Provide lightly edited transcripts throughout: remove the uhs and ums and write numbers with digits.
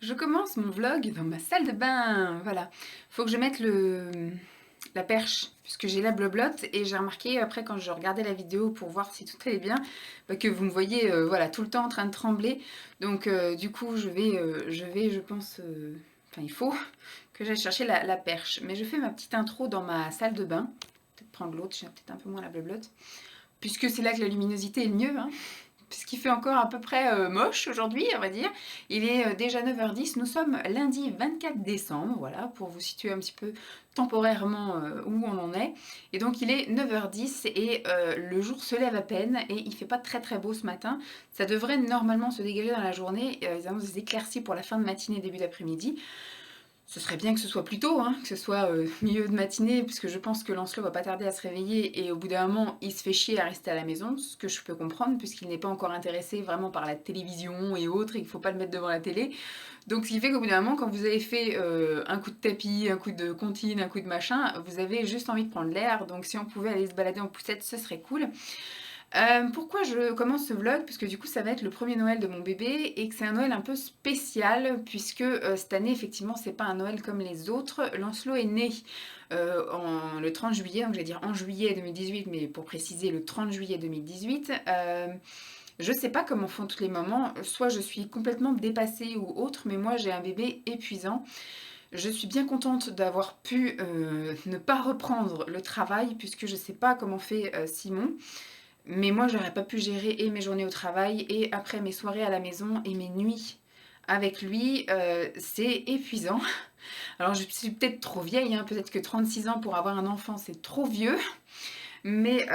Je commence mon vlog dans ma salle de bain, voilà. Faut que je mette la perche, puisque j'ai la bloblotte, et j'ai remarqué après quand je regardais la vidéo pour voir si tout allait bien, que vous me voyez voilà, tout le temps en train de trembler. Donc du coup je pense, enfin il faut que j'aille chercher la perche. Mais je fais ma petite intro dans ma salle de bain. Peut-être prendre l'autre, j'ai peut-être un peu moins la bloblotte. Puisque c'est là que la luminosité est le mieux, hein, puisqu'il fait encore à peu près moche aujourd'hui, on va dire. Il est déjà 9h10, nous sommes lundi 24 décembre, voilà, pour vous situer un petit peu temporairement où on en est. Et donc il est 9h10 et le jour se lève à peine et il fait pas très très beau ce matin. Ça devrait normalement se dégager dans la journée, ils annoncent des éclaircies pour la fin de matinée, début d'après-midi. Ce serait bien que ce soit plus tôt, hein, que ce soit milieu de matinée, puisque je pense que Lancelot va pas tarder à se réveiller et au bout d'un moment, il se fait chier à rester à la maison, ce que je peux comprendre, puisqu'il n'est pas encore intéressé vraiment par la télévision et autres, et qu'il faut pas le mettre devant la télé. Donc ce qui fait qu'au bout d'un moment, quand vous avez fait un coup de tapis, un coup de comptine, un coup de machin, vous avez juste envie de prendre l'air, donc si on pouvait aller se balader en poussette, ce serait cool. Pourquoi je commence ce vlog? Parce que du coup ça va être le premier Noël de mon bébé et que c'est un Noël un peu spécial puisque cette année effectivement c'est pas un Noël comme les autres. Lancelot est né le 30 juillet, donc je vais dire en juillet 2018 mais pour préciser le 30 juillet 2018. Je sais pas comment font toutes les mamans, soit je suis complètement dépassée ou autre, mais moi j'ai un bébé épuisant. Je suis bien contente d'avoir pu ne pas reprendre le travail puisque je sais pas comment fait Simon. Mais moi, j'aurais pas pu gérer et mes journées au travail et après mes soirées à la maison et mes nuits avec lui. C'est épuisant. Alors, je suis peut-être trop vieille, hein, peut-être que 36 ans pour avoir un enfant, c'est trop vieux. Mais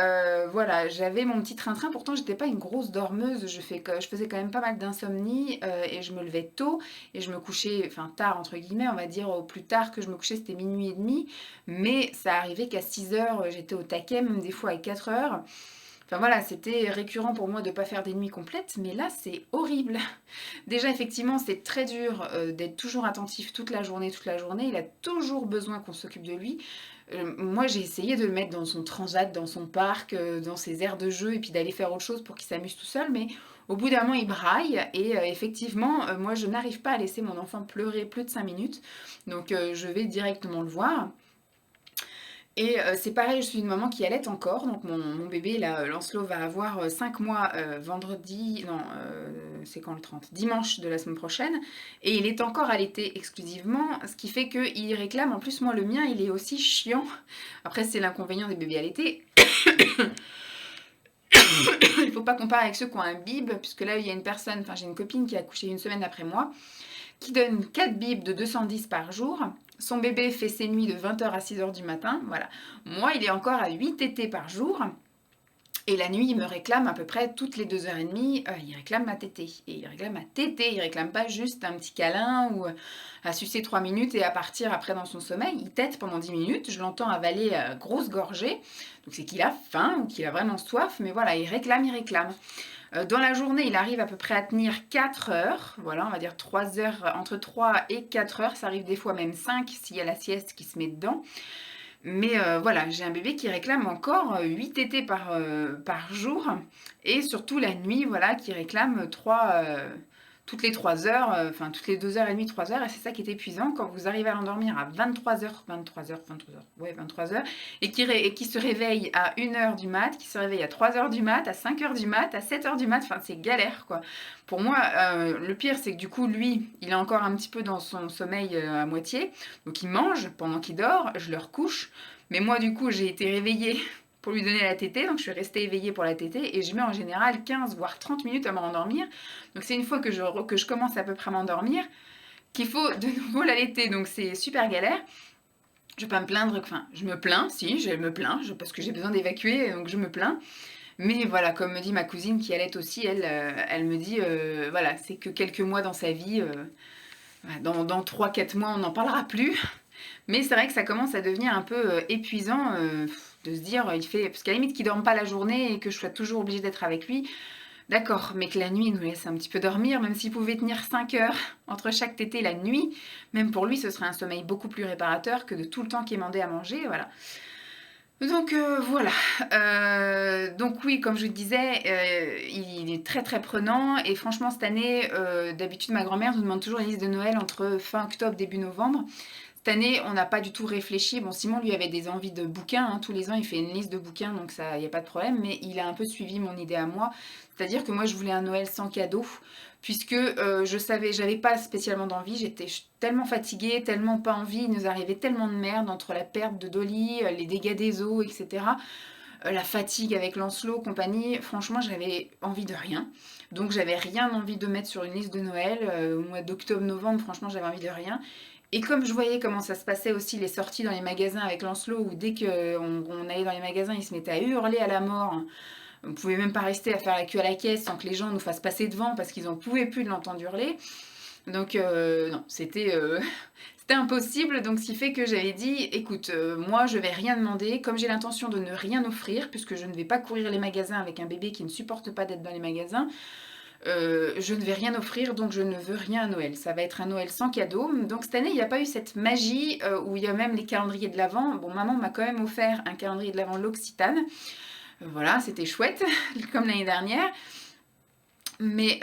voilà, j'avais mon petit train-train. Pourtant, j'étais pas une grosse dormeuse. Je faisais quand même pas mal d'insomnie et je me levais tôt et je me couchais, enfin tard entre guillemets, on va dire au plus tard que je me couchais, c'était minuit et demi. Mais ça arrivait qu'à 6 heures, j'étais au taquet, même des fois à 4 heures. Enfin voilà, c'était récurrent pour moi de ne pas faire des nuits complètes, mais là c'est horrible. Déjà effectivement c'est très dur d'être toujours attentif toute la journée, toute la journée. Il a toujours besoin qu'on s'occupe de lui. Moi j'ai essayé de le mettre dans son transat, dans son parc, dans ses aires de jeu et puis d'aller faire autre chose pour qu'il s'amuse tout seul, mais au bout d'un moment il braille et effectivement moi je n'arrive pas à laisser mon enfant pleurer plus de 5 minutes. Donc je vais directement le voir. Et c'est pareil, je suis une maman qui allaite encore, donc mon bébé, là, Lancelot, va avoir 5 mois vendredi, non, c'est quand le 30? Dimanche de la semaine prochaine, et il est encore allaité exclusivement, ce qui fait qu'il réclame, en plus moi le mien, il est aussi chiant. Après c'est l'inconvénient des bébés allaités, il faut pas comparer avec ceux qui ont un bib, puisque là il y a une personne, enfin j'ai une copine qui a accouché une semaine après moi, qui donne 4 bibs de 210 par jour. Son bébé fait ses nuits de 20h à 6h du matin. Voilà. Moi, il est encore à 8 tétés par jour. Et la nuit, il me réclame à peu près toutes les 2h30, il réclame ma tétée. Et il réclame ma tétée, il réclame pas juste un petit câlin ou à sucer 3 minutes et à partir après dans son sommeil. Il tète pendant 10 minutes, je l'entends avaler à grosse gorgée. Donc c'est qu'il a faim ou qu'il a vraiment soif, mais voilà, il réclame, il réclame. Dans la journée, il arrive à peu près à tenir 4 heures, voilà, on va dire 3 heures, entre 3 et 4 heures, ça arrive des fois même 5 s'il y a la sieste qui se met dedans. Mais voilà, j'ai un bébé qui réclame encore 8 tétés par jour et surtout la nuit, voilà, qui réclame toutes les 3 heures, enfin toutes les 2h30, 3 heures, et c'est ça qui est épuisant quand vous arrivez à l'endormir à 23h, 23h, 23h, ouais 23h, et qui se réveille à 1h du mat, qui se réveille à 3h du mat, à 5h du mat, à 7h du mat, enfin c'est galère quoi. Pour moi, le pire c'est que du coup lui, il est encore un petit peu dans son sommeil à moitié, donc il mange pendant qu'il dort, je le recouche, mais moi du coup j'ai été réveillée pour lui donner la tétée, donc je suis restée éveillée pour la tétée et je mets en général 15 voire 30 minutes à m'endormir. Donc c'est une fois que je commence à peu près à m'endormir qu'il faut de nouveau l'allaiter, donc c'est super galère. Je vais pas me plaindre, enfin je me plains, si je me plains, parce que j'ai besoin d'évacuer, donc je me plains. Mais voilà, comme me dit ma cousine qui allait aussi, elle me dit, voilà, c'est que quelques mois dans sa vie, dans 3-4 mois on n'en parlera plus. Mais c'est vrai que ça commence à devenir un peu épuisant de se dire, il fait... Parce qu'à la limite qu'il ne dorme pas la journée et que je sois toujours obligée d'être avec lui, d'accord, mais que la nuit il nous laisse un petit peu dormir, même s'il pouvait tenir 5 heures entre chaque tétée la nuit, même pour lui ce serait un sommeil beaucoup plus réparateur que de tout le temps qu'il demandait à manger, voilà. Donc voilà, donc oui, comme je vous disais, il est très, très prenant et franchement cette année, d'habitude ma grand-mère nous demande toujours une liste de Noël entre fin octobre, début novembre. Cette année, on n'a pas du tout réfléchi. Bon, Simon, lui, avait des envies de bouquins, hein. Tous les ans, il fait une liste de bouquins, donc ça, il y a pas de problème. Mais il a un peu suivi mon idée à moi. C'est-à-dire que moi, je voulais un Noël sans cadeau, puisque je savais, j'avais pas spécialement d'envie. J'étais tellement fatiguée, tellement pas envie. Il nous arrivait tellement de merde entre la perte de Dolly, les dégâts des eaux, etc. La fatigue avec Lancelot, compagnie. Franchement, j'avais envie de rien. Donc, j'avais rien envie de mettre sur une liste de Noël. Au mois d'octobre-novembre, franchement, j'avais envie de rien. Et comme je voyais comment ça se passait aussi, les sorties dans les magasins avec Lancelot, où dès qu'on allait dans les magasins, il se mettait à hurler à la mort. On ne pouvait même pas rester à faire la queue à la caisse sans que les gens nous fassent passer devant parce qu'ils n'en pouvaient plus de l'entendre hurler. Donc non, c'était impossible. Donc ce qui fait que j'avais dit, écoute, moi je vais rien demander. Comme j'ai l'intention de ne rien offrir, puisque je ne vais pas courir les magasins avec un bébé qui ne supporte pas d'être dans les magasins, je ne vais rien offrir, donc je ne veux rien à Noël. Ça va être un Noël sans cadeau. Donc cette année, il n'y a pas eu cette magie où il y a même les calendriers de l'Avent. Bon, maman m'a quand même offert un calendrier de l'Avent L'Occitane. Voilà, c'était chouette, comme l'année dernière. Mais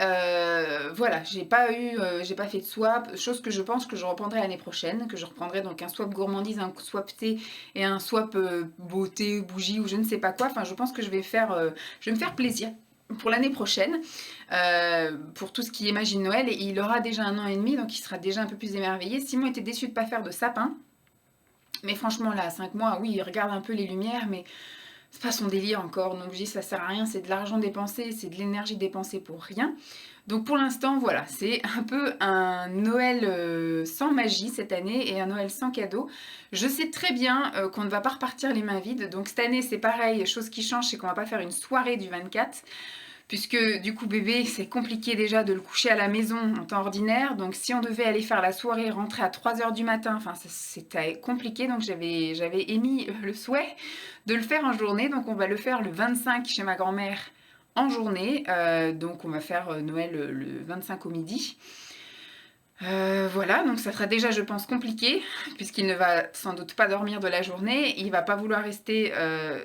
voilà, j'ai pas fait de swap, chose que je pense que je reprendrai l'année prochaine, que je reprendrai donc un swap gourmandise, un swap thé et un swap beauté, bougie ou je ne sais pas quoi. Enfin, je pense que je vais me faire plaisir pour l'année prochaine, pour tout ce qui est magie de Noël. Et il aura déjà 1 an et demi, donc il sera déjà un peu plus émerveillé. Simon était déçu de ne pas faire de sapin. Mais franchement, là, à 5 mois, oui, il regarde un peu les lumières, mais c'est pas son délire encore. Donc je dis, ça sert à rien, c'est de l'argent dépensé, c'est de l'énergie dépensée pour rien. Donc pour l'instant, voilà, c'est un peu un Noël sans magie cette année et un Noël sans cadeau. Je sais très bien qu'on ne va pas repartir les mains vides. Donc cette année, c'est pareil, chose qui change, c'est qu'on va pas faire une soirée du 24. Puisque du coup bébé c'est compliqué déjà de le coucher à la maison en temps ordinaire, donc si on devait aller faire la soirée, rentrer à 3 h du matin, enfin c'était compliqué, donc j'avais émis le souhait de le faire en journée, donc on va le faire le 25 chez ma grand-mère en journée, donc on va faire Noël le 25 au midi. Voilà, donc ça sera déjà, je pense, compliqué, puisqu'il ne va sans doute pas dormir de la journée, il va pas vouloir rester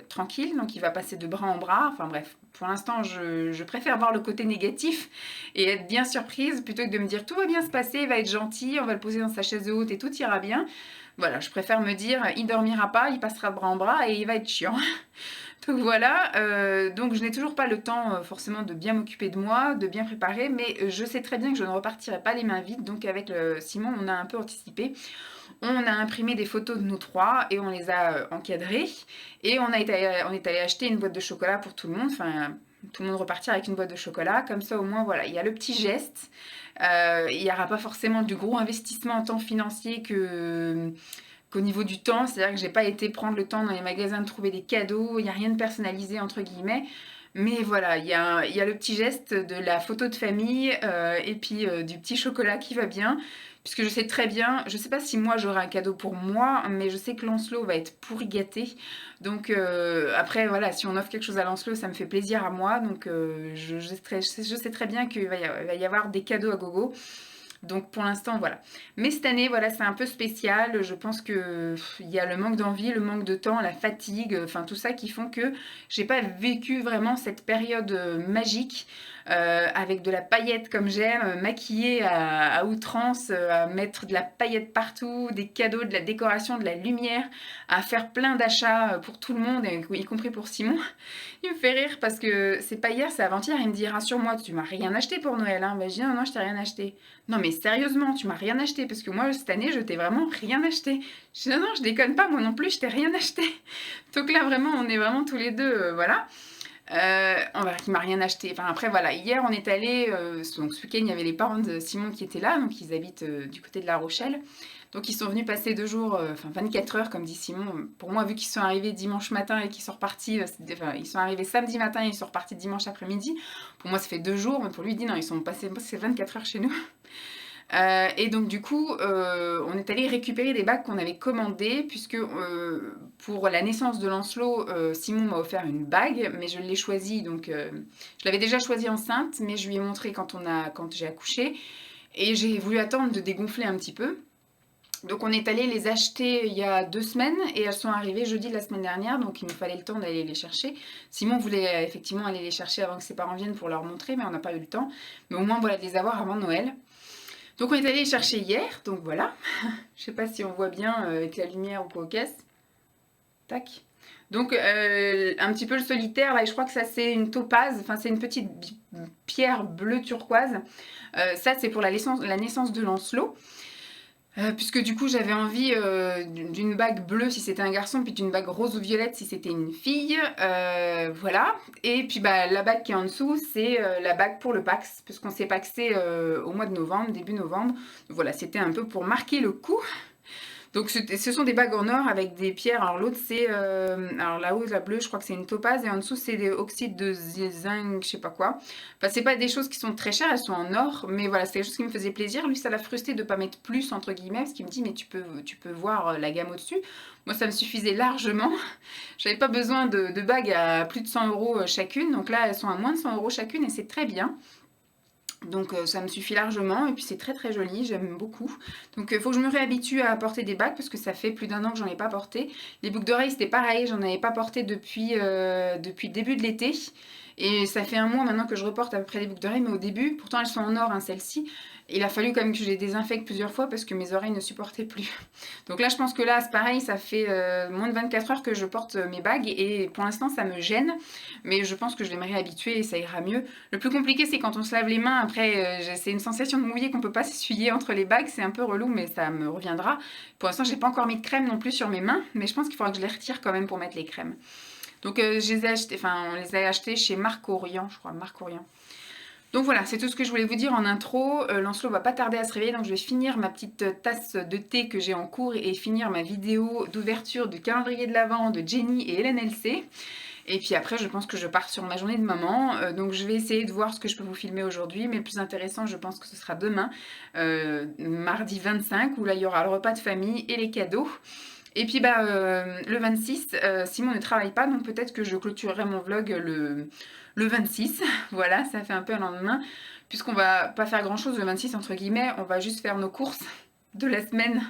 tranquille, donc il va passer de bras en bras, enfin bref, pour l'instant je préfère voir le côté négatif et être bien surprise, plutôt que de me dire tout va bien se passer, il va être gentil, on va le poser dans sa chaise haute et tout ira bien. Voilà, je préfère me dire, il dormira pas, il passera de bras en bras et il va être chiant. Donc voilà, donc je n'ai toujours pas le temps forcément de bien m'occuper de moi, de bien préparer, mais je sais très bien que je ne repartirai pas les mains vides, donc avec Simon on a un peu anticipé. On a imprimé des photos de nous trois et on les a encadrées, et on est allé acheter une boîte de chocolat pour tout le monde, enfin tout le monde repartir avec une boîte de chocolat, comme ça au moins voilà, il y a le petit geste, il n'y aura pas forcément du gros investissement en temps financier qu'au niveau du temps, c'est-à-dire que j'ai pas été prendre le temps dans les magasins de trouver des cadeaux, il n'y a rien de personnalisé entre guillemets. Mais voilà, il y a le petit geste de la photo de famille et puis du petit chocolat qui va bien. Puisque je sais très bien, je sais pas si moi j'aurai un cadeau pour moi, mais je sais que Lancelot va être pourri gâté. Donc après voilà, si on offre quelque chose à Lancelot, ça me fait plaisir à moi. Donc je sais très bien qu'il va y avoir des cadeaux à gogo. Donc pour l'instant, voilà. Mais cette année, voilà, c'est un peu spécial. Je pense que il y a le manque d'envie, le manque de temps, la fatigue, enfin tout ça qui font que j'ai pas vécu vraiment cette période magique avec de la paillette comme j'aime, maquillée à outrance, à mettre de la paillette partout, des cadeaux, de la décoration, de la lumière, à faire plein d'achats pour tout le monde, y compris pour Simon. Il me fait rire parce que c'est pas hier, c'est avant-hier. Il me dit rassure-moi, tu m'as rien acheté pour Noël. Hein. Ben, je dis non, non, je t'ai rien acheté. Non, mais sérieusement, tu m'as rien acheté parce que moi, cette année, je t'ai vraiment rien acheté. Je dis non, non, je déconne pas, moi non plus, je t'ai rien acheté. Donc là, vraiment, on est vraiment tous les deux, voilà. On va qu'il m'a rien acheté. Enfin, après, voilà, hier, on est allé, donc ce week-end, il y avait les parents de Simon qui étaient là, donc ils habitent du côté de La Rochelle. Donc ils sont venus passer 2 jours, enfin 24 heures comme dit Simon. Pour moi, vu qu'ils sont arrivés dimanche matin et qu'ils sont repartis, enfin, ils sont arrivés samedi matin et ils sont repartis dimanche après-midi. Pour moi, ça fait 2 jours, mais pour lui, il dit non, ils sont passés 24 heures chez nous. Et donc du coup, on est allé récupérer des bagues qu'on avait commandées, puisque pour la naissance de Lancelot, Simon m'a offert une bague, mais je l'ai choisie, donc je l'avais déjà choisie enceinte, mais je lui ai montré quand j'ai accouché, et j'ai voulu attendre de dégonfler un petit peu. Donc on est allé les acheter il y a 2 semaines et elles sont arrivées jeudi de la semaine dernière, donc il nous fallait le temps d'aller les chercher. Simon voulait effectivement aller les chercher avant que ses parents viennent pour leur montrer, mais on n'a pas eu le temps. Mais au moins voilà, de les avoir avant Noël. Donc on est allé les chercher hier, donc voilà. Je sais pas si on voit bien avec la lumière ou quoi aux caisses. Tac. Donc un petit peu le solitaire, là je crois que ça c'est une topaze, enfin c'est une petite pierre bleue turquoise. Ça c'est pour la naissance de Lancelot. Puisque du coup j'avais envie d'une bague bleue si c'était un garçon, puis d'une bague rose ou violette si c'était une fille, voilà. Et puis bah, la bague qui est en dessous, c'est la bague pour le Pax, puisqu'on s'est paxé au mois de novembre, début novembre. Donc, voilà, c'était un peu pour marquer le coup. Donc ce sont des bagues en or avec des pierres. Alors l'autre c'est, alors là-haut la bleue je crois que c'est une topaze et en dessous c'est des oxydes de zinc, je sais pas quoi. Enfin c'est pas des choses qui sont très chères, elles sont en or, mais voilà c'est des choses qui me faisaient plaisir. Lui ça l'a frustré de pas mettre plus entre guillemets parce qu'il me dit mais tu peux voir la gamme au-dessus. Moi ça me suffisait largement. J'avais pas besoin de bagues à plus de 100 € chacune, donc là elles sont à moins de 100 € chacune et c'est très bien. Donc ça me suffit largement et puis c'est très très joli, j'aime beaucoup. Donc il faut que je me réhabitue à porter des bagues parce que ça fait plus d'1 an que j'en ai pas porté. Les boucles d'oreilles c'était pareil, j'en avais pas porté depuis le début de l'été. Et ça fait 1 mois maintenant que je reporte à peu près des boucles d'oreilles, mais au début, pourtant elles sont en or, hein, celles-ci. Il a fallu quand même que je les désinfecte plusieurs fois parce que mes oreilles ne supportaient plus. Donc là je pense que là c'est pareil, ça fait moins de 24 heures que je porte mes bagues et pour l'instant ça me gêne. Mais je pense que je vais me réhabituer et ça ira mieux. Le plus compliqué c'est quand on se lave les mains, après c'est une sensation de mouillé qu'on peut pas s'essuyer entre les bagues, c'est un peu relou mais ça me reviendra. Pour l'instant j'ai pas encore mis de crème non plus sur mes mains, mais je pense qu'il faudra que je les retire quand même pour mettre les crèmes. Donc je les ai achetés, enfin on les a achetés chez Marc Orient, je crois, Marc Orient. Donc voilà, c'est tout ce que je voulais vous dire en intro. Lancelot va pas tarder à se réveiller, donc je vais finir ma petite tasse de thé que j'ai en cours et finir ma vidéo d'ouverture du calendrier de l'Avent de Jenny et Hélène LC. Et puis après, je pense que je pars sur ma journée de maman. Donc je vais essayer de voir ce que je peux vous filmer aujourd'hui. Mais le plus intéressant, je pense que ce sera demain, mardi 25, où là, il y aura le repas de famille et les cadeaux. Et puis bah, le 26, Simon ne travaille pas, donc peut-être que je clôturerai mon vlog le 26. Voilà, ça fait un peu un lendemain. Puisqu'on va pas faire grand-chose le 26, entre guillemets, on va juste faire nos courses de la semaine.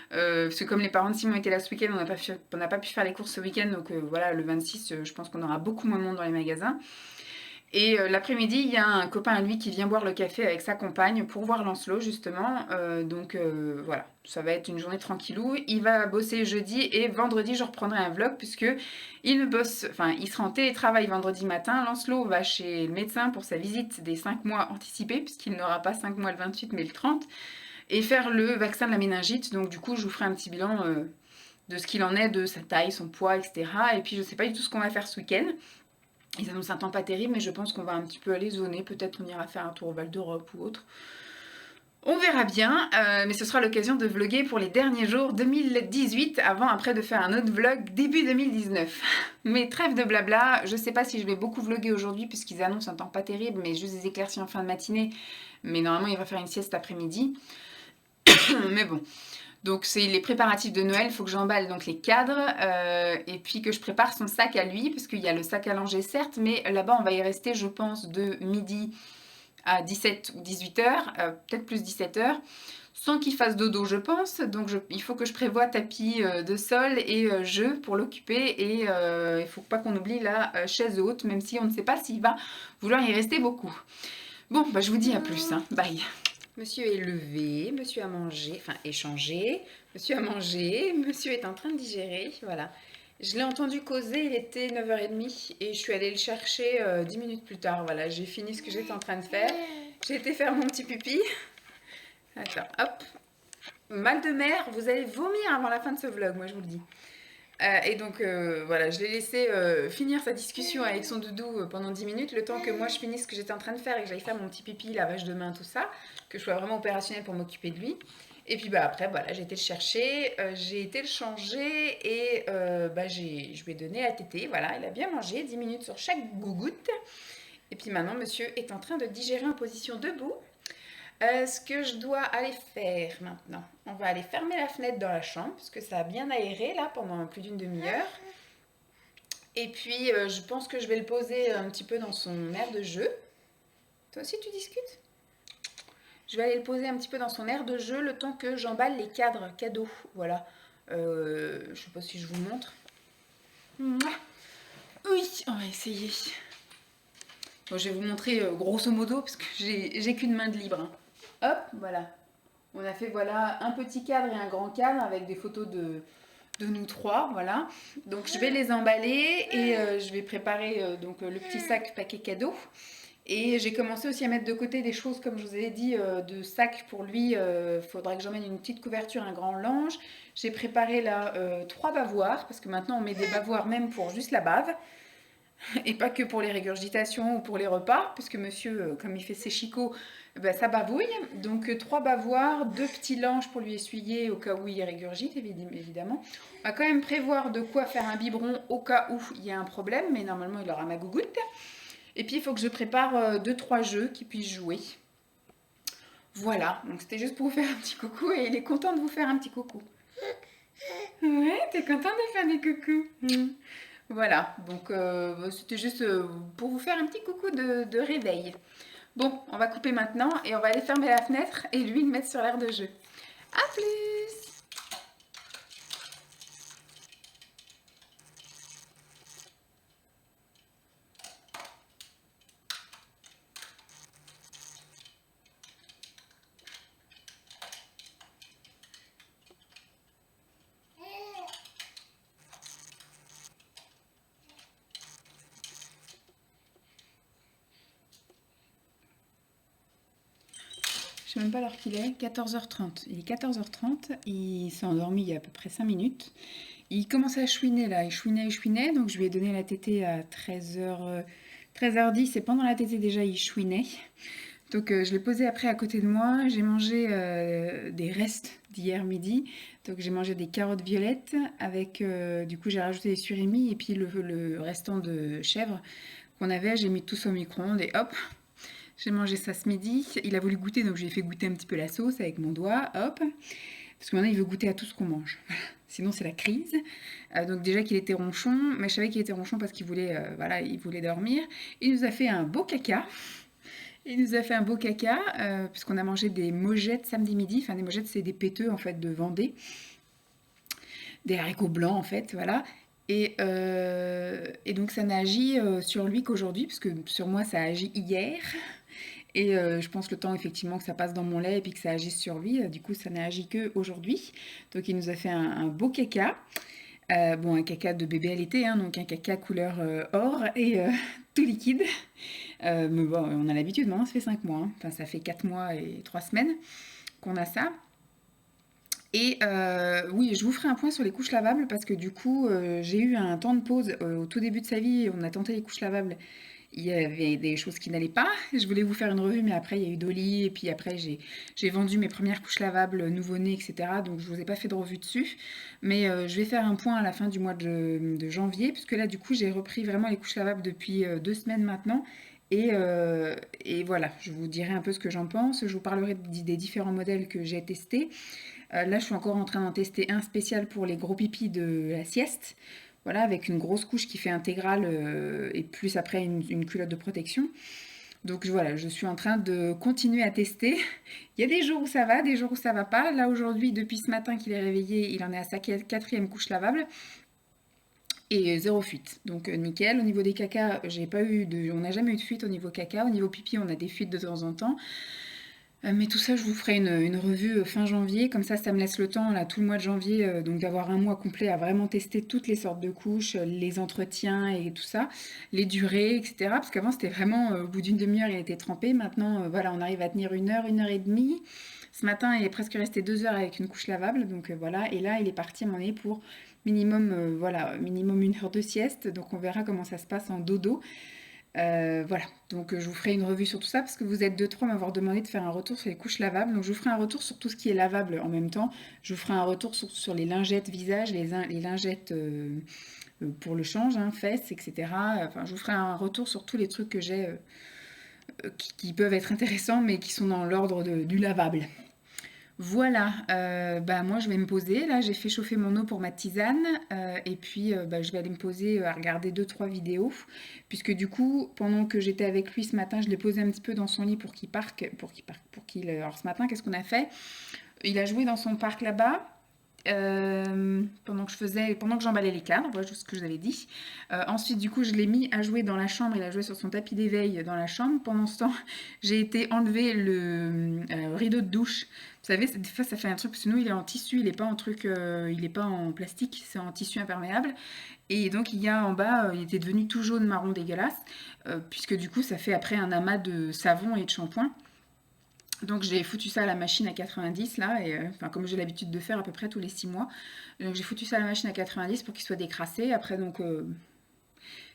Parce que comme les parents de Simon étaient là ce week-end, on n'a pas pu faire les courses ce week-end. Donc voilà, le 26, je pense qu'on aura beaucoup moins de monde dans les magasins. Et l'après-midi, il y a un copain à lui qui vient boire le café avec sa compagne pour voir Lancelot justement. Donc voilà, ça va être une journée tranquillou. Il va bosser jeudi et vendredi je reprendrai un vlog puisque il sera en télétravail vendredi matin. Lancelot va chez le médecin pour sa visite des 5 mois anticipée puisqu'il n'aura pas 5 mois le 28 mais le 30. Et faire le vaccin de la méningite. Donc du coup je vous ferai un petit bilan de ce qu'il en est, de sa taille, son poids, etc. Et puis je sais pas du tout ce qu'on va faire ce week-end. Ils annoncent un temps pas terrible, mais je pense qu'on va un petit peu aller zoner. Peut-être on ira faire un tour au Val d'Europe ou autre. On verra bien, mais ce sera l'occasion de vlogger pour les derniers jours 2018, avant après de faire un autre vlog début 2019. Mais trêve de blabla, je sais pas si je vais beaucoup vlogger aujourd'hui puisqu'ils annoncent un temps pas terrible, mais juste des éclaircies en fin de matinée. Mais normalement il va faire une sieste après-midi. Mais bon. Donc c'est les préparatifs de Noël, il faut que j'emballe donc les cadres et puis que je prépare son sac à lui, parce qu'il y a le sac à langer certes, mais là-bas on va y rester je pense de midi à 17 ou 18 heures, peut-être plus 17 heures, sans qu'il fasse dodo je pense, donc il faut que je prévoie tapis de sol et jeux pour l'occuper et il faut pas qu'on oublie la chaise haute, même si on ne sait pas s'il va vouloir y rester beaucoup. Bon, bah je vous dis à plus, hein. Bye. Monsieur est levé, monsieur a mangé, enfin échangé, monsieur a mangé, monsieur est en train de digérer, voilà. Je l'ai entendu causer, il était 9h30 et je suis allée le chercher 10 minutes plus tard, voilà. J'ai fini ce que j'étais en train de faire, j'ai été faire mon petit pipi. Attends, hop. Mal de mer, vous allez vomir avant la fin de ce vlog, moi je vous le dis. Et donc voilà, je l'ai laissé finir sa discussion avec son doudou pendant 10 minutes, le temps que moi je finisse ce que j'étais en train de faire et que j'aille faire mon petit pipi, lavage de main, tout ça, que je sois vraiment opérationnelle pour m'occuper de lui. Et puis bah après, voilà, j'ai été le chercher, j'ai été le changer et je lui ai donné à téter, voilà, il a bien mangé, 10 minutes sur chaque gougoute. Et puis maintenant, monsieur est en train de digérer en position debout. Ce que je dois aller faire maintenant, on va aller fermer la fenêtre dans la chambre parce que ça a bien aéré là pendant plus d'une demi-heure. Et puis je pense que je vais le poser un petit peu dans son aire de jeu. Toi aussi tu discutes? Je vais aller le poser un petit peu dans son aire de jeu le temps que j'emballe les cadres cadeaux. Voilà. Je sais pas si je vous montre. Mouah. Oui, on va essayer. Bon, je vais vous montrer grosso modo parce que j'ai qu'une main de libre. Hein. Hop, voilà. On a fait voilà un petit cadre et un grand cadre avec des photos de nous trois, voilà. Donc je vais les emballer et je vais préparer donc le petit sac paquet cadeau. Et j'ai commencé aussi à mettre de côté des choses, comme je vous ai dit, de sac pour lui. Il faudra que j'emmène une petite couverture, un grand linge. J'ai préparé là 3 bavoirs, parce que maintenant on met des bavoirs même pour juste la bave. Et pas que pour les régurgitations ou pour les repas, parce que monsieur, comme il fait ses chicots, ben, ça bavouille. Donc 3 bavoirs, 2 petits linges pour lui essuyer au cas où il régurgite, évidemment. On va quand même prévoir de quoi faire un biberon au cas où il y a un problème, mais normalement il aura ma gougoute. Et puis il faut que je prépare 2-3 jeux qu'il puisse jouer. Voilà, donc c'était juste pour vous faire un petit coucou et il est content de vous faire un petit coucou. Ouais, t'es content de faire des coucous. Voilà, donc c'était juste pour vous faire un petit coucou de réveil. Bon, on va couper maintenant et on va aller fermer la fenêtre et lui le mettre sur l'aire de jeu. A plus! Je sais même pas l'heure qu'il est, 14h30. Il est 14h30, il s'est endormi il y a à peu près 5 minutes. Il commence à chouiner là, il chouinait, donc je lui ai donné la tétée à 13h10 et pendant la tétée déjà il chouinait. Donc je l'ai posé après à côté de moi, j'ai mangé des restes d'hier midi, donc j'ai mangé des carottes violettes avec, du coup j'ai rajouté des surimi et puis le restant de chèvre qu'on avait, j'ai mis tout au micro-ondes et hop, j'ai mangé ça ce midi. Il a voulu goûter, donc je lui ai fait goûter un petit peu la sauce avec mon doigt, hop. Parce que maintenant, il veut goûter à tout ce qu'on mange. Sinon, c'est la crise. Donc déjà qu'il était ronchon, mais je savais qu'il était ronchon parce qu'il voulait, voilà, il voulait dormir. Il nous a fait un beau caca. Puisqu'on a mangé des mojettes samedi midi. Enfin, des mojettes, c'est des péteux, en fait, de Vendée. Des haricots blancs, en fait, voilà. Et donc, ça n'a agi sur lui qu'aujourd'hui, parce que sur moi, ça a agi hier. Et je pense le temps effectivement que ça passe dans mon lait et puis que ça agisse sur lui, du coup ça n'a agi qu'aujourd'hui. Donc il nous a fait un beau caca. Bon, un caca de bébé allaité, hein, donc un caca couleur or et tout liquide. Mais bon, on a l'habitude, maintenant ça fait 5 mois. Hein. Enfin, ça fait 4 mois et 3 semaines qu'on a ça. Et oui, je vous ferai un point sur les couches lavables parce que du coup, j'ai eu un temps de pause au tout début de sa vie. On a tenté les couches lavables. Il y avait des choses qui n'allaient pas. Je voulais vous faire une revue, mais après, il y a eu Dolly. Et puis après, j'ai vendu mes premières couches lavables nouveau-né, etc. Donc, je ne vous ai pas fait de revue dessus. Mais je vais faire un point à la fin du mois de janvier. Puisque là, du coup, j'ai repris vraiment les couches lavables depuis 2 semaines maintenant. Et voilà, je vous dirai un peu ce que j'en pense. Je vous parlerai des différents modèles que j'ai testés. Là, je suis encore en train d'en tester un spécial pour les gros pipis de la sieste. Voilà, avec une grosse couche qui fait intégrale et plus après une culotte de protection. Donc voilà, je suis en train de continuer à tester. Il y a des jours où ça va, des jours où ça va pas. Là aujourd'hui, depuis ce matin qu'il est réveillé, il en est à sa 4e couche lavable et 0 fuite. Donc nickel. Au niveau des cacas, on n'a jamais eu de fuite au niveau caca. Au niveau pipi, on a des fuites de temps en temps. Mais tout ça, je vous ferai une revue fin janvier. Comme ça me laisse le temps, là, tout le mois de janvier, donc d'avoir un mois complet à vraiment tester toutes les sortes de couches, les entretiens et tout ça, les durées, etc. Parce qu'avant, c'était vraiment, au bout d'une demi-heure, il était trempé. Maintenant, voilà, on arrive à tenir 1 heure et demie. Ce matin, il est presque resté 2 heures avec une couche lavable. Donc voilà, et là, il est parti à mon avis pour minimum, voilà, minimum 1 heure de sieste. Donc on verra comment ça se passe en dodo. Voilà, donc je vous ferai une revue sur tout ça parce que vous êtes 2-3 à m'avoir demandé de faire un retour sur les couches lavables. Donc je vous ferai un retour sur tout ce qui est lavable en même temps. Je vous ferai un retour sur les lingettes visage, les lingettes pour le change, hein, fesses, etc. Enfin, je vous ferai un retour sur tous les trucs que j'ai qui peuvent être intéressants mais qui sont dans l'ordre du lavable. Voilà, bah, moi je vais me poser. Là, j'ai fait chauffer mon eau pour ma tisane, et puis, bah, je vais aller me poser, à regarder deux trois vidéos. Puisque du coup, pendant que j'étais avec lui ce matin, je l'ai posé un petit peu dans son lit pour qu'il, alors ce matin, qu'est-ce qu'on a fait? Il a joué dans son parc là-bas. Pendant que j'emballais les cadres, voilà ce que je vous avais dit. Ensuite, du coup, je l'ai mis à jouer dans la chambre. Il a joué sur son tapis d'éveil dans la chambre. Pendant ce temps, j'ai été enlever le rideau de douche. Vous savez, des fois, ça fait un truc, parce que nous, il est en tissu, il n'est pas en truc, il n'est pas en plastique, c'est en tissu imperméable. Et donc, il y a en bas, il était devenu tout jaune, marron, dégueulasse, puisque du coup, ça fait après un amas de savon et de shampoing. Donc j'ai foutu ça à la machine à 90 là, et enfin comme j'ai l'habitude de faire à peu près tous les 6 mois. Donc j'ai foutu ça à la machine à 90 pour qu'il soit décrassé. Après donc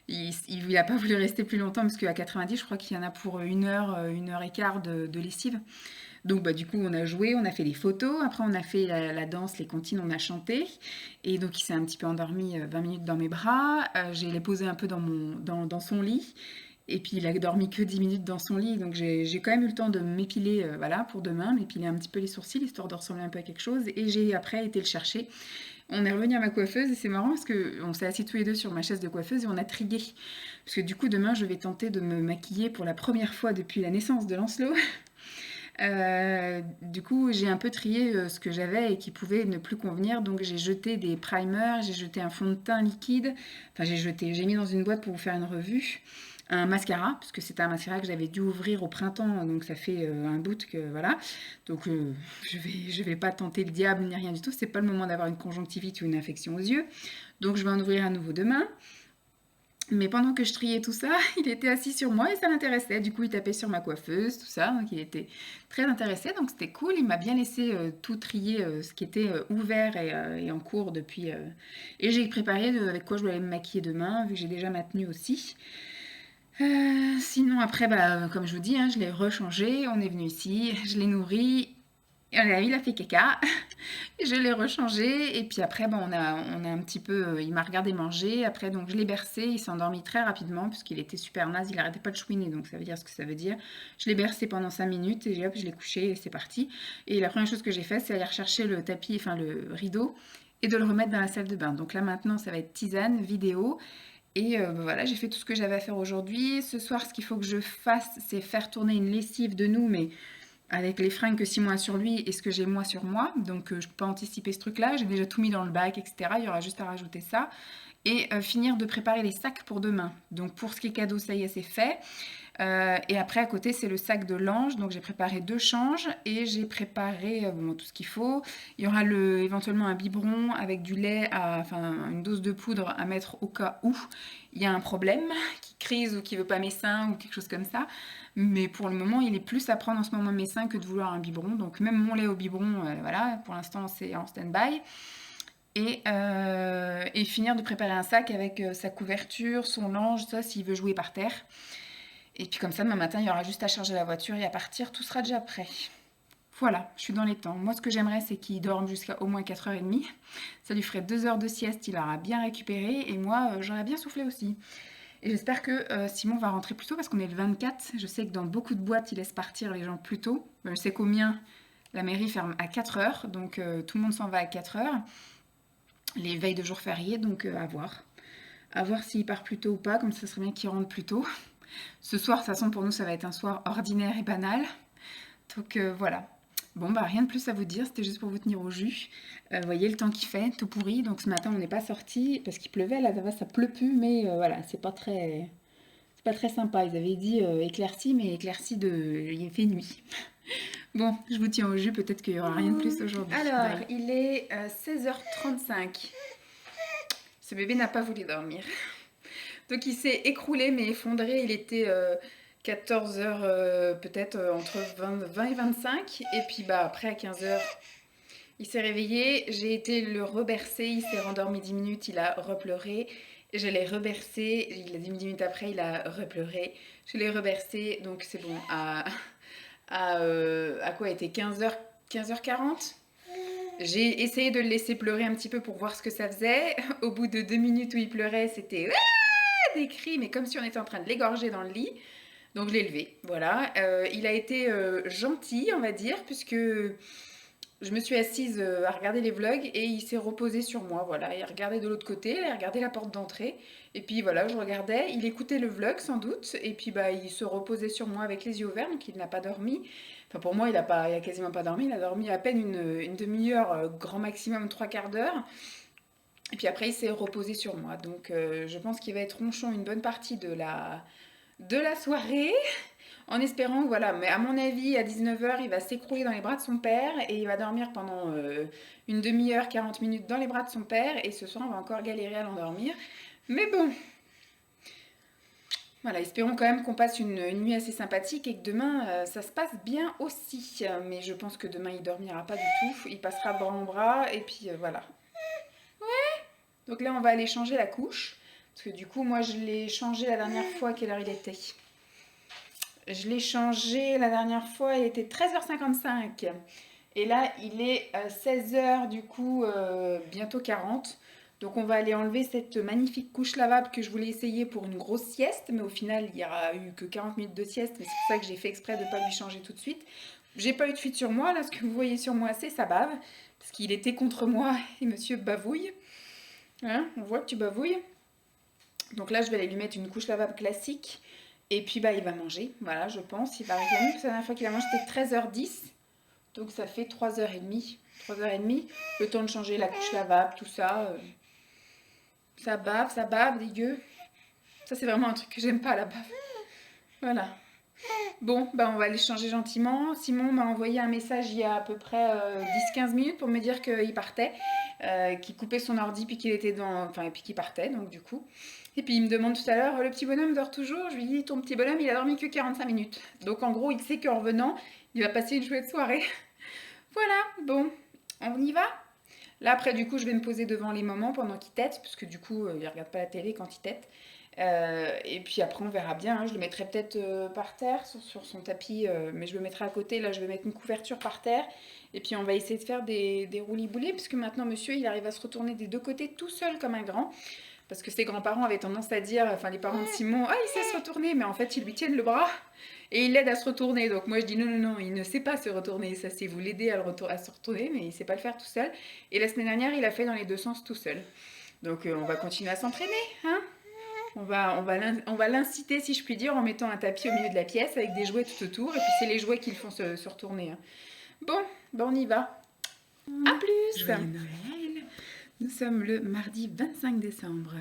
il a pas voulu rester plus longtemps parce qu'à 90 je crois qu'il y en a pour une heure et quart de lessive. Donc bah du coup on a joué, on a fait des photos, après on a fait la danse, les comptines, on a chanté. Et donc il s'est un petit peu endormi 20 minutes dans mes bras. J'ai les posé un peu dans son lit. Et puis il a dormi que 10 minutes dans son lit, donc j'ai quand même eu le temps de m'épiler, voilà, pour demain, m'épiler un petit peu les sourcils, histoire de ressembler un peu à quelque chose. Et j'ai après été le chercher. On est revenu à ma coiffeuse et c'est marrant parce qu'on s'est assis tous les deux sur ma chaise de coiffeuse et on a trigué. Parce que du coup demain je vais tenter de me maquiller pour la première fois depuis la naissance de Lancelot. Du coup j'ai un peu trié ce que j'avais et qui pouvait ne plus convenir, donc j'ai jeté des primers, j'ai jeté un fond de teint liquide, enfin j'ai mis dans une boîte pour vous faire une revue un mascara, parce que c'était un mascara que j'avais dû ouvrir au printemps, donc ça fait un bout que voilà. Donc je vais pas tenter le diable ni rien du tout, c'est pas le moment d'avoir une conjonctivite ou une infection aux yeux. Donc je vais en ouvrir un nouveau demain. Mais pendant que je triais tout ça, il était assis sur moi et ça l'intéressait. Du coup, il tapait sur ma coiffeuse, tout ça. Donc, il était très intéressé. Donc, c'était cool. Il m'a bien laissé tout trier, ce qui était ouvert et en cours depuis. Et j'ai préparé avec quoi je voulais me maquiller demain, vu que j'ai déjà ma tenue aussi. Sinon, après, bah, comme je vous dis, hein, je l'ai rechangé. On est venu ici, je l'ai nourri. Il a fait caca. Je l'ai rechangé et puis après, on a un petit peu, il m'a regardé manger. Après, donc je l'ai bercé. Il s'est endormi très rapidement puisqu'il était super naze. Il arrêtait pas de chouiner, donc ça veut dire ce que ça veut dire. Je l'ai bercé pendant 5 minutes et hop, je l'ai couché et c'est parti. Et la première chose que j'ai fait, c'est aller rechercher le tapis, enfin le rideau et de le remettre dans la salle de bain. Donc là maintenant, ça va être tisane, vidéo. Et voilà, j'ai fait tout ce que j'avais à faire aujourd'hui. Ce soir, ce qu'il faut que je fasse, c'est faire tourner une lessive de nous, mais avec les fringues que Simon a sur lui et ce que j'ai moi sur moi. Donc je peux pas anticiper ce truc-là. J'ai déjà tout mis dans le bac, etc. Il y aura juste à rajouter ça. Et finir de préparer les sacs pour demain. Donc pour ce qui est cadeau, ça y est, c'est fait. Et après, à côté, c'est le sac de l'ange. Donc j'ai préparé 2 changes et j'ai préparé tout ce qu'il faut. Il y aura éventuellement un biberon avec du lait, enfin une dose de poudre à mettre au cas où il y a un problème, qui crise ou qui veut pas mes seins ou quelque chose comme ça. Mais pour le moment, il est plus à prendre en ce moment mes seins que de vouloir un biberon. Donc même mon lait au biberon, voilà, pour l'instant c'est en stand-by. Et finir de préparer un sac avec sa couverture, son linge, ça s'il veut jouer par terre. Et puis comme ça, demain matin, il y aura juste à charger la voiture et à partir, tout sera déjà prêt. Voilà, je suis dans les temps. Moi, ce que j'aimerais, c'est qu'il dorme jusqu'à au moins 4h30. Ça lui ferait 2 heures de sieste, il aura bien récupéré. Et moi, j'aurais bien soufflé aussi. Et j'espère que Simon va rentrer plus tôt parce qu'on est le 24. Je sais que dans beaucoup de boîtes, ils laissent partir les gens plus tôt. Je sais qu'au mien, la mairie ferme à 4h. Donc tout le monde s'en va à 4h. Les veilles de jours fériés, donc à voir. À voir s'il part plus tôt ou pas, comme ça serait bien qu'il rentre plus tôt. Ce soir, de toute façon, pour nous, ça va être un soir ordinaire et banal. Donc voilà. Bon, bah rien de plus à vous dire, c'était juste pour vous tenir au jus. Vous voyez le temps qu'il fait, tout pourri. Donc ce matin, on n'est pas sorti parce qu'il pleuvait. Là, ça pleut plus, mais voilà, c'est pas très sympa. Ils avaient dit éclairci, mais éclairci il fait nuit. Bon, je vous tiens au jus, peut-être qu'il y aura rien de plus aujourd'hui. Alors, bye. Il est 16h35. Ce bébé n'a pas voulu dormir. Donc il s'est écroulé mais effondré, il était 14h peut-être entre 20 et 25. Et puis bah après à 15h, il s'est réveillé, j'ai été le rebercer, il s'est rendormi 10 minutes, il a repleuré. Je l'ai rebercé, il a 10 minutes après, il a repleuré. Je l'ai rebercé, donc c'est bon, à quoi était 15h40. J'ai essayé de le laisser pleurer un petit peu pour voir ce que ça faisait. Au bout de 2 minutes où il pleurait, c'était des cris, mais comme si on était en train de l'égorger dans le lit. Donc je l'ai levé, voilà. Il a été gentil, on va dire, puisque je me suis assise à regarder les vlogs et il s'est reposé sur moi, voilà. Il regardait de l'autre côté, il regardait la porte d'entrée. Et puis voilà, je regardais, il écoutait le vlog sans doute. Et puis bah, il se reposait sur moi avec les yeux ouverts, donc il n'a pas dormi. Enfin pour moi, il a quasiment pas dormi. Il a dormi à peine une demi-heure, grand maximum trois quarts d'heure. Et puis après, il s'est reposé sur moi. Donc je pense qu'il va être ronchon une bonne partie de la soirée. En espérant, voilà, mais à mon avis, à 19 h, il va s'écrouler dans les bras de son père et il va dormir pendant une demi-heure, 40 minutes dans les bras de son père et ce soir, on va encore galérer à l'endormir. Mais bon, voilà, espérons quand même qu'on passe une nuit assez sympathique et que demain, ça se passe bien aussi. Mais je pense que demain, il dormira pas du tout, il passera bras en bras et puis voilà. Donc là, on va aller changer la couche parce que du coup, moi, je l'ai changé la dernière fois, quelle heure il était? Je l'ai changé la dernière fois, il était 13h55. Et là, il est 16 h du coup, bientôt 40. Donc on va aller enlever cette magnifique couche lavable que je voulais essayer pour une grosse sieste. Mais au final, il n'y aura eu que 40 minutes de sieste. Mais c'est pour ça que j'ai fait exprès de ne pas lui changer tout de suite. J'ai pas eu de fuite sur moi. Là, ce que vous voyez sur moi, c'est sa bave. Parce qu'il était contre moi et monsieur bavouille. Hein, on voit que tu bavouilles. Donc là, je vais aller lui mettre une couche lavable classique. Et puis bah il va manger, voilà, je pense. Il va réclamer, parce que la dernière fois qu'il a mangé c'était 13h10. Donc ça fait 3h30. 3h30. Le temps de changer la couche lavable, tout ça. Ça bave, dégueu. Ça c'est vraiment un truc que j'aime pas, la bave. Voilà. Bon, bah on va aller changer gentiment. Simon m'a envoyé un message il y a à peu près 10-15 minutes pour me dire qu'il partait, qu'il coupait son ordi puis qu'il était dans... Enfin, et puis qu'il partait, donc du coup. Et puis il me demande tout à l'heure, le petit bonhomme dort toujours? Je lui dis, ton petit bonhomme, il a dormi que 45 minutes. Donc en gros, il sait qu'en revenant, il va passer une chouette soirée. Voilà, bon, on y va? Là, après, du coup, je vais me poser devant les mamans pendant qu'ils têtent, parce que du coup, ils regardent pas la télé quand ils têtent. Et puis après, on verra bien, hein. Je le mettrai peut-être par terre, sur son tapis, mais je le mettrai à côté. Là, je vais mettre une couverture par terre. Et puis, on va essayer de faire des roulis-boulets, parce que maintenant, monsieur, il arrive à se retourner des deux côtés tout seul comme un grand. Parce que ses grands-parents avaient tendance à dire, enfin les parents de Simon, ah il sait se retourner, mais en fait ils lui tiennent le bras et ils l'aident à se retourner. Donc moi je dis non, non, non, il ne sait pas se retourner, ça c'est vous l'aider à se retourner, mais il ne sait pas le faire tout seul. Et la semaine dernière il a fait dans les deux sens tout seul. Donc on va continuer à s'entraîner, hein. On va l'inciter, si je puis dire, en mettant un tapis au milieu de la pièce avec des jouets tout autour. Et puis c'est les jouets qui le font se retourner, hein. Bon, ben on y va. À plus. Joyeux Noël. Nous sommes le mardi 25 décembre.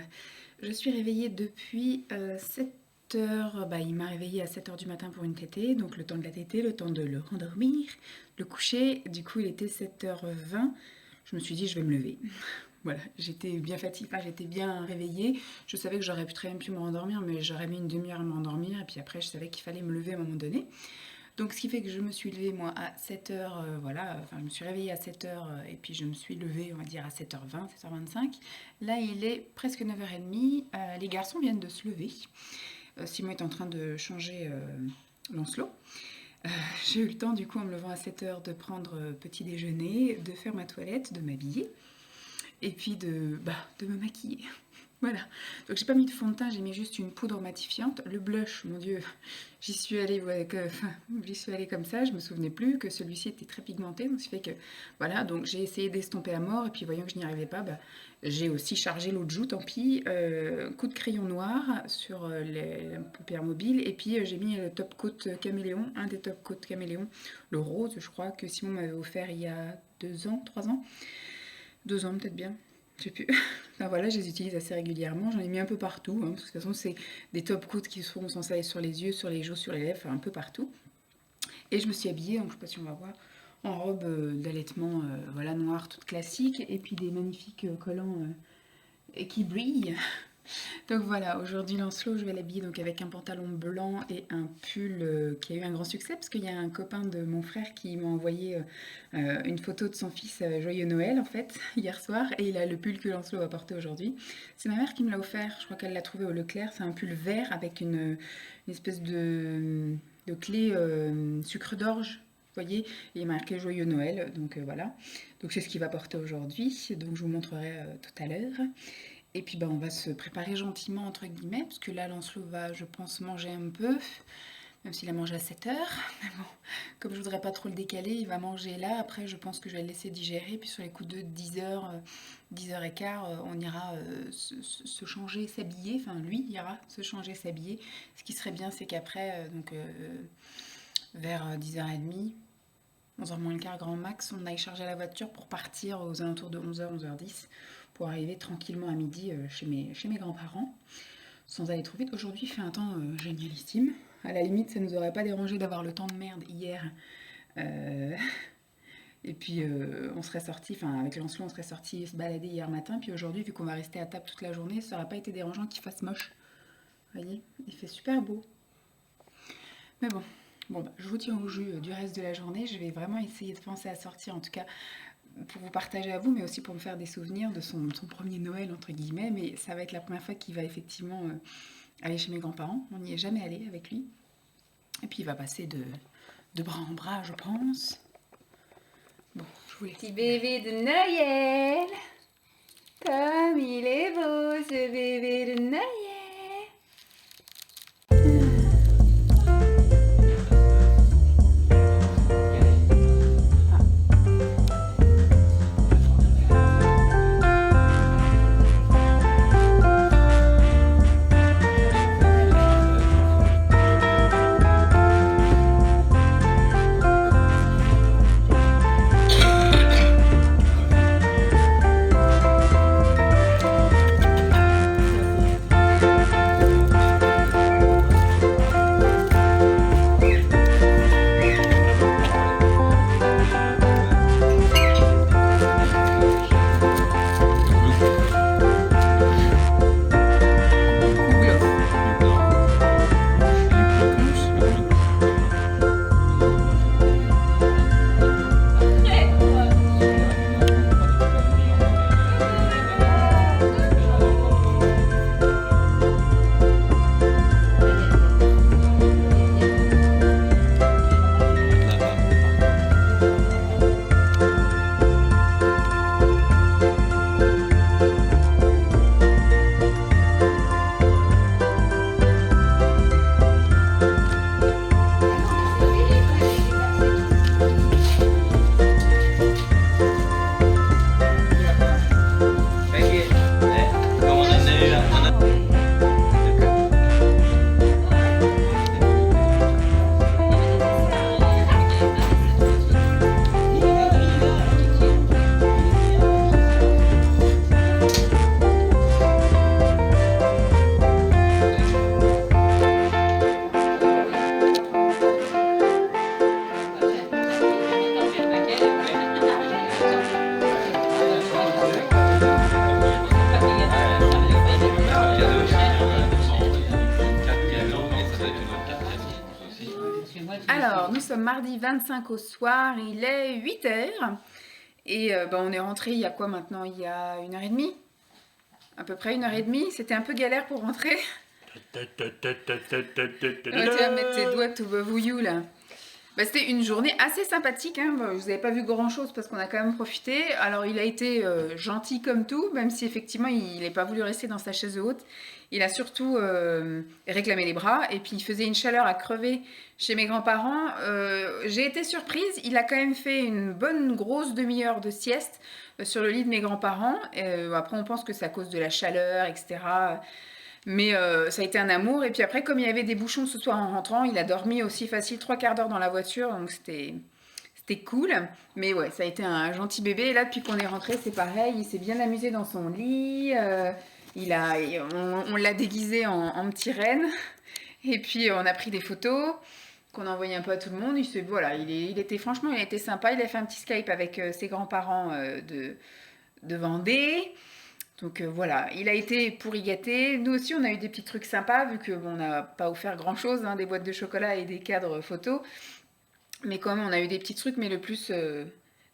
Je suis réveillée depuis 7 h. Bah, il m'a réveillée à 7 h du matin pour une tétée. Donc le temps de la tétée, le temps de le rendormir, le coucher. Du coup, il était 7h20. Je me suis dit, je vais me lever. Voilà, j'étais bien fatiguée, enfin, j'étais bien réveillée. Je savais que j'aurais très bien pu me rendormir, mais j'aurais mis une demi-heure à me rendormir. Et puis après, je savais qu'il fallait me lever à un moment donné. Donc ce qui fait que je me suis levée moi à 7 h, voilà, enfin je me suis réveillée à 7 h et puis je me suis levée on va dire à 7h20, 7h25. Là il est presque 9h30, les garçons viennent de se lever. Simon est en train de changer Lancelot. J'ai eu le temps du coup en me levant à 7 h de prendre petit déjeuner, de faire ma toilette, de m'habiller et puis de me maquiller. Voilà, donc j'ai pas mis de fond de teint, j'ai mis juste une poudre matifiante. Le blush, mon dieu, j'y suis allée comme ça, je me souvenais plus que celui-ci était très pigmenté, donc ça fait que, voilà, donc j'ai essayé d'estomper à mort, et puis voyant que je n'y arrivais pas, j'ai aussi chargé l'autre joue, tant pis, coup de crayon noir sur les paupières mobiles, et puis j'ai mis le top coat caméléon, un des top coat caméléon, le rose, je crois, que Simon m'avait offert il y a 2 ans, 3 ans, 2 ans peut-être bien. Je sais plus. Enfin voilà, je les utilise assez régulièrement. J'en ai mis un peu partout, hein, parce que de toute façon, c'est des top coats qui sont censés aller sur les yeux, sur les joues, sur les lèvres, enfin, un peu partout. Et je me suis habillée, donc je sais pas si on va voir, en robe d'allaitement, voilà, noire, toute classique, et puis des magnifiques collants qui brillent. Donc voilà, aujourd'hui Lancelot, je vais l'habiller donc avec un pantalon blanc et un pull qui a eu un grand succès parce qu'il y a un copain de mon frère qui m'a envoyé une photo de son fils Joyeux Noël en fait hier soir et il a le pull que Lancelot va porter aujourd'hui. C'est ma mère qui me l'a offert, je crois qu'elle l'a trouvé au Leclerc, c'est un pull vert avec une espèce de clé sucre d'orge. Vous voyez, il est marqué Joyeux Noël, donc voilà. Donc c'est ce qu'il va porter aujourd'hui, donc je vous montrerai tout à l'heure. Et puis on va se préparer gentiment entre guillemets, parce que là Lancelot va, je pense, manger un peu. même s'il a mangé à 7h. Mais bon, comme je voudrais pas trop le décaler, il va manger là. Après, je pense que je vais le laisser digérer. Puis sur les coups de 10h, 10h15, on ira se changer, s'habiller. Enfin, lui ira se changer, s'habiller. Ce qui serait bien, c'est qu'après, vers 10h30, 11h moins le quart grand max, on aille charger la voiture pour partir aux alentours de 11h, 11h10, pour arriver tranquillement à midi chez mes grands-parents, sans aller trop vite. Aujourd'hui, il fait un temps génialissime. À la limite, ça nous aurait pas dérangé d'avoir le temps de merde hier. Et puis, on serait sorti, enfin, avec Lancelot, on serait sorti se balader hier matin. Puis aujourd'hui, vu qu'on va rester à table toute la journée, ça n'aurait pas été dérangeant qu'il fasse moche. Vous voyez, il fait super beau. Mais bon, je vous tiens au jus du reste de la journée. Je vais vraiment essayer de penser à sortir, en tout cas, pour vous partager à vous, mais aussi pour me faire des souvenirs de son premier Noël, entre guillemets. Mais ça va être la première fois qu'il va effectivement aller chez mes grands-parents. On n'y est jamais allé avec lui. Et puis il va passer de bras en bras, je pense. Bon, je vous laisse. Petit bébé de Noël, comme il est beau ce bébé de Noël. Alors, nous sommes mardi 25 au soir, il est 8h. Et on est rentré il y a quoi maintenant? Il y a 1h30? À peu près 1h30. C'était un peu galère pour rentrer. Tu vas mettre tes doigts tout voyou là. C'était une journée assez sympathique, hein. Vous n'avez pas vu grand chose parce qu'on a quand même profité. Alors il a été gentil comme tout, même si effectivement il n'a pas voulu rester dans sa chaise haute. Il a surtout réclamé les bras et puis il faisait une chaleur à crever chez mes grands-parents. J'ai été surprise, il a quand même fait une bonne grosse demi-heure de sieste sur le lit de mes grands-parents. Après on pense que c'est à cause de la chaleur, etc. Mais ça a été un amour. Et puis après, comme il y avait des bouchons ce soir en rentrant, il a dormi aussi facile 3/4 d'heure dans la voiture. Donc c'était cool. Mais ouais, ça a été un gentil bébé. Et là, depuis qu'on est rentré, c'est pareil. Il s'est bien amusé dans son lit. On l'a déguisé en petit renne. Et puis on a pris des photos qu'on a envoyées un peu à tout le monde. Il était franchement, il était sympa. Il a fait un petit Skype avec ses grands-parents de Vendée. Donc voilà, il a été pourri gâté. Nous aussi, on a eu des petits trucs sympas, vu qu'on n'a pas offert grand-chose, hein, des boîtes de chocolat et des cadres photos. Mais quand même, on a eu des petits trucs, mais le plus,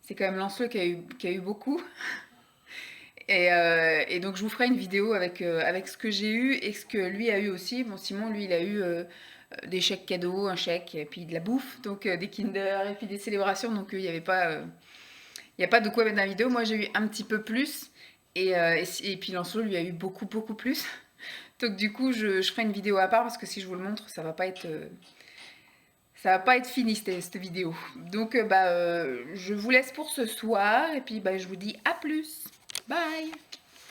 c'est quand même Lancelot qui a eu beaucoup. Et donc, je vous ferai une vidéo avec ce que j'ai eu et ce que lui a eu aussi. Bon, Simon, lui, il a eu des chèques cadeaux, un chèque, et puis de la bouffe, donc des Kinder, et puis des célébrations. Donc, il n'y avait pas... Il n'y a pas de quoi mettre dans la vidéo. Moi, j'ai eu un petit peu plus. Et puis Lancelot lui a eu beaucoup plus. Donc du coup, je ferai une vidéo à part parce que si je vous le montre, ça va pas être ça va pas être fini cette vidéo. Donc je vous laisse pour ce soir et puis je vous dis à plus. Bye.